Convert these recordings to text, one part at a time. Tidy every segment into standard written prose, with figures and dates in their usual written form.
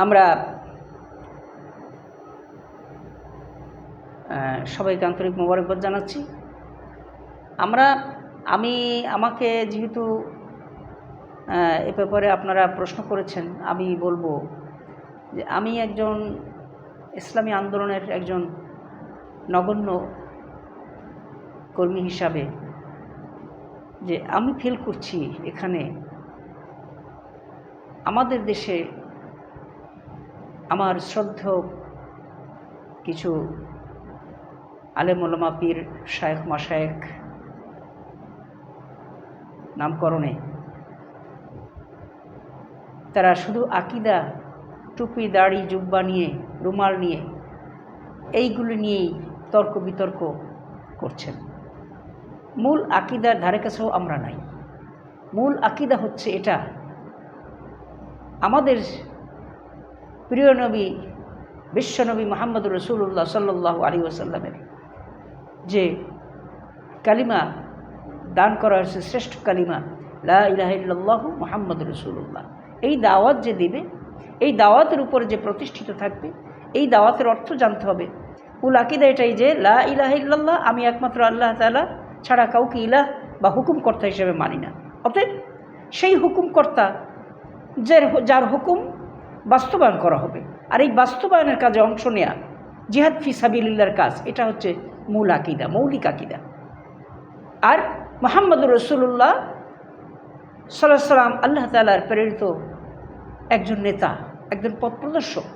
আমরা সবাইকে আন্তরিক মোবারকবাদ জানাচ্ছি। আমাকে যেহেতু এ ব্যাপারে আপনারা প্রশ্ন করেছেন, আমি বলবো যে আমি একজন ইসলামী আন্দোলনের একজন নগণ্য কর্মী হিসাবে যে আমি ফিল করছি এখানে আমাদের দেশে আমার শ্রদ্ধেয় কিছু আলেম ওলামা পীর শায়েখ মাশায়েখ নামকরণে তারা শুধু আকীদা, টুপি, দাড়ি, জুব্বা নিয়ে, রুমাল নিয়ে, এইগুলো নিয়েই তর্ক বিতর্ক করছেন। মূল আকীদার ধারে কাছেও আমরা নাই। মূল আকীদা হচ্ছে এটা, আমাদের প্রিয় নবী বিশ্বনবী মুহাম্মদুর রাসূলুল্লাহ সাল্লাল্লাহু আলাইহি ওয়াসাল্লামের যে কালিমা দান করা হয়েছে, শ্রেষ্ঠ কালিমা লা ইলাহা ইল্লাল্লাহু মুহাম্মাদুর রাসূলুল্লাহ, এই দাওয়াত যে দিবে, এই দাওয়াতের উপরে যে প্রতিষ্ঠিত থাকবে, এই দাওয়াতের অর্থ জানতে হবে। মূল আকীদা এটাই যে লা ইলাহা ইল্লাল্লাহ, আমি একমাত্র আল্লাহ তাআলা ছাড়া কাউকে ইলাহ বা হুকুমকর্তা হিসেবে মানি না। অতএব সেই হুকুমকর্তা যার হুকুম বাস্তবায়ন করা হবে, আর এই বাস্তবায়নের কাজে অংশ নেয়া জিহাদ ফি সাবিলিল্লাহর কাজ, এটা হচ্ছে মূল আকীদা, মৌলিক আকীদা। আর মুহাম্মদুর রাসূলুল্লাহ সাল্লাল্লাহু আলাইহি ওয়াসাল্লাম আল্লাহ তাআলার প্রেরিত একজন নেতা, একজন পথপ্রদর্শক,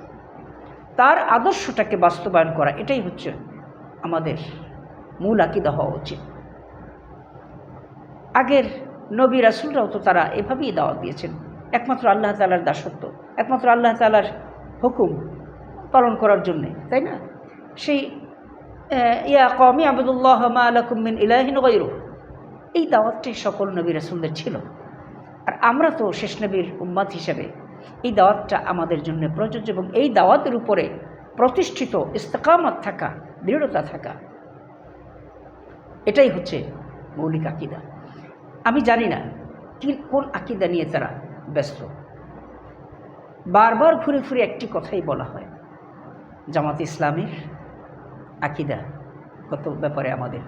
তার আদর্শটাকে বাস্তবায়ন করা, এটাই হচ্ছে আমাদের মূল আকীদা হওয়া উচিত। আগের নবী রাসূলরাও তো তারা এভাবেই দাওয়াত দিয়েছেন, একমাত্র আল্লাহ তাআলার দাসত্ব, একমাত্র আল্লাহ তাআলার হুকুম পালন করার জন্যে, তাই না? সেই ইয়া কওমি আবুদুল্লাহ মা লাকুম মিন ইলাহিন গায়রুহু, এই দাওয়াতটাই সকল নবী রাসূলদের ছিল। আর আমরা তো শেষ নবীর উম্মত হিসেবে এই দাওয়াতটা আমাদের জন্য প্রযোজ্য, এবং এই দাওয়াতের উপরে প্রতিষ্ঠিত ইস্তেকামত থাকা, দৃঢ়তা থাকা, এটাই হচ্ছে মৌলিক আকীদা। আমি জানি না কোন আকীদা নিয়ে তারা ব্যস্ত। বারবার ঘুরে ফিরে একটি কথাই বলা হয়, জামাত ইসলামের আকীদা কত ব্যাপারে আমাদের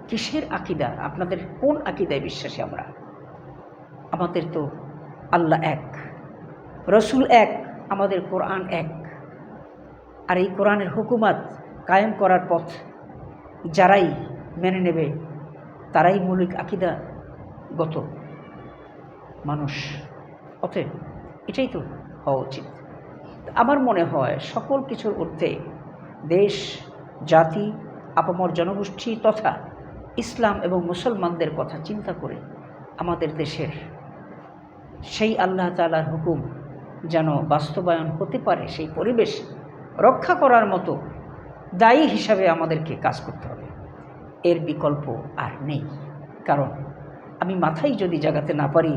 কিসের আকীদা, আপনাদের কোন আকীদায় বিশ্বাসী আমরা? আমাদের তো আল্লাহ এক, রসুল এক, আমাদের কোরআন এক। আর এই কোরআনের হুকুমাত কায়েম করার পথ যারাই মেনে নেবে তারাই মৌলিক আকীদাগত মানুষ। অতএব এটাই তো হওয়া উচিত। আমার মনে হয় সকল কিছুর ঊর্ধ্বে দেশ, জাতি, আপামর জনগোষ্ঠী তথা ইসলাম এবং মুসলমানদের কথা চিন্তা করে আমাদের দেশের সেই আল্লাহ তাআলার হুকুম যেন বাস্তবায়ন হতে পারে, সেই পরিবেশ রক্ষা করার মতো দায়ী হিসাবে আমাদেরকে কাজ করতে হবে। এর বিকল্প আর নেই। কারণ আমি মাথায় যদি জাগাতে না পারি,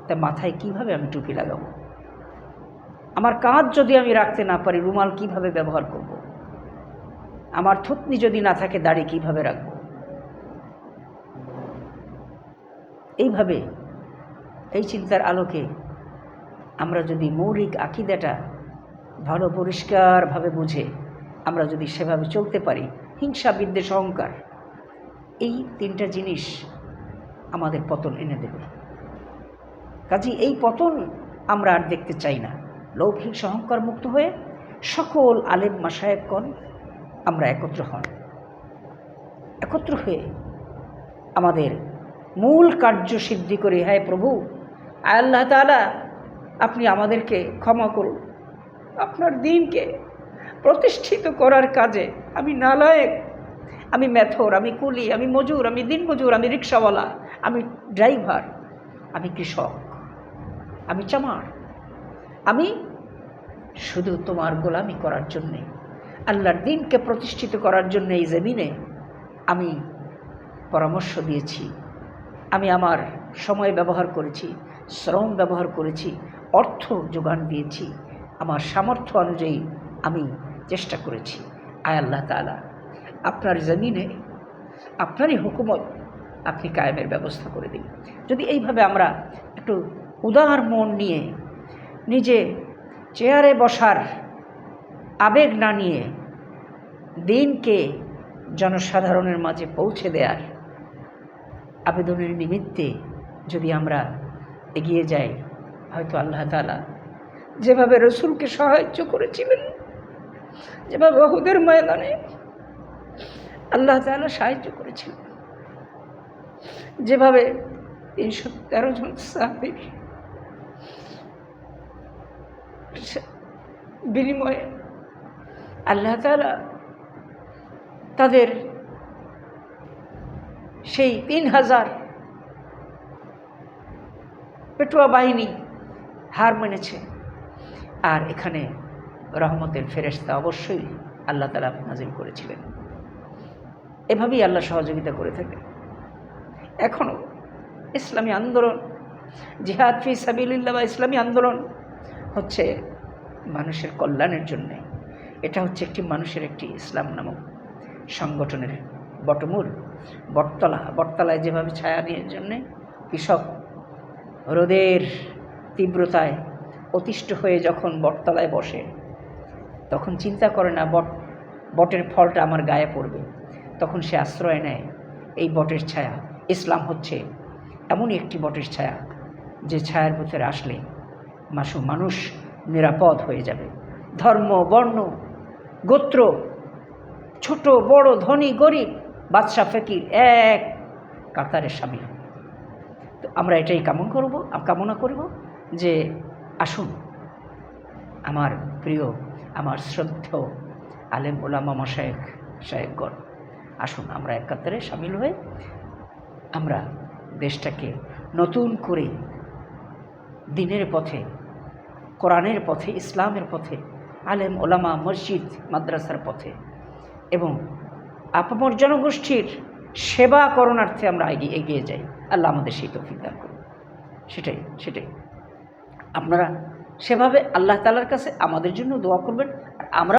তা মাথায় কিভাবে আমি টুপি লাগাবো? আমার কাঁধ যদি আমি রাখতে না পারি, রুমাল কিভাবে ব্যবহার করব? আমার থুতনি যদি না থাকে, দাড়ি কিভাবে রাখবো? এইভাবে এই চিন্তার আলোকে আমরা যদি মৌলিক আকীদাটা ভালো পরিষ্কারভাবে বুঝে আমরা যদি সেভাবে চলতে পারি, হিংসা, বিদ্বেষ, অহংকার, এই তিনটা জিনিস আমাদের পতন এনে দেবে। কাজেই এই পতন আমরা আর দেখতে চাই না। লোভ, হিংসা, অহংকার মুক্ত হয়ে সকল আলেম মাশায়েখগণ আমরা একত্র হয়ে আমাদের মূল কার্য সিদ্ধি করি। হ্যাঁ প্রভু আল্লাহ তাআলা, আপনি আমাদেরকে ক্ষমা করুন। আপনার দ্বীনকে প্রতিষ্ঠিত করার কাজে আমি নালায়েক, আমি মেথর, আমি কুলি, আমি মজুর, আমি দিনমজুর, আমি রিক্সাওয়ালা, আমি ড্রাইভার, আমি কৃষক, আমি চামার, আমি শুধু তোমার গোলামি করার জন্যে, আল্লাহর দ্বীনকে প্রতিষ্ঠিত করার জন্য এই জমিনে আমি পরামর্শ দিয়েছি, আমি আমার সময় ব্যবহার করেছি, শ্রম ব্যবহার করেছি, অর্থ যোগান দিয়েছি, আমার সামর্থ্য অনুযায়ী আমি চেষ্টা করেছি। আয় আল্লাহ তাআলা, আপনার জমিনে আপনারই হুকুমত আপনি কায়েমের ব্যবস্থা করে দিন। যদি এইভাবে আমরা একটু উদার মন নিয়ে নিজে চেয়ারে বসার আবেগ না নিয়ে দিনকে জনসাধারণের মাঝে পৌঁছে দেওয়ার আবেদনের নিমিত্তে যদি আমরা এগিয়ে যাই, হয়তো আল্লাহ তাআলা যেভাবে রসুলকে সাহায্য করেছিলেন, যেভাবে উহুদের ময়দানে আল্লাহ তাআলা সাহায্য করেছিলেন, যেভাবে ৩১৩ জন সাহাবীর বিনিময়ে আল্লাহ তাআলা তাদের সেই ৩,০০০ পেটুয়া বাহিনী হার মেনেছে। আর এখানে রহমতের ফেরেশতা অবশ্যই আল্লাহ তাআলা নাজিল করেছিলেন। এভাবেই আল্লাহ সহযোগিতা করে থাকে। এখনও ইসলামী আন্দোলন, জিহাদ ফি সাবিলিল্লাহ বা ইসলামী আন্দোলন হচ্ছে মানুষের কল্যাণের জন্যে। এটা হচ্ছে একটি মানুষের একটি ইসলাম নামক সংগঠনের বটমূল, বটতলায় যেভাবে ছায়া নিয়ে জন্যে কৃষক রোদের তীব্রতায় অতিষ্ঠ হয়ে যখন বটতলায় বসে, তখন চিন্তা করে না বটের ফলটা আমার গায়ে পড়বে, তখন সে আশ্রয় নেয় এই বটের ছায়া। ইসলাম হচ্ছে এমনই একটি বটের ছায়া, যে ছায়ার ভিতরে আসলে মানুষ নিরাপদ হয়ে যাবে। ধর্ম, বর্ণ, গোত্র, ছোট বড়, ধনী গরিব, বাদশা ফকির এক কাতারে শামিল। তো আমরা এটাই কামনা করব যে আসুন আমার প্রিয়, আমার শ্রদ্ধেয় আলেম ওলামা মাশায়েখগণ, আসুন আমরা এক কাতারে শামিল হয়ে আমরা দেশটাকে নতুন করে দ্বীনের পথে, কোরআনের পথে, ইসলামের পথে, আলেম ওলামা মসজিদ মাদ্রাসার পথে এবং আপামর জনগোষ্ঠীর সেবা করণার্থে আমরা এগিয়ে যাই। আল্লাহ আমাদের সেই তৌফিক দান করুন। সেটাই আপনারা সেভাবে আল্লাহ তাআলার কাছে আমাদের জন্য দোয়া করবেন। আর আমরা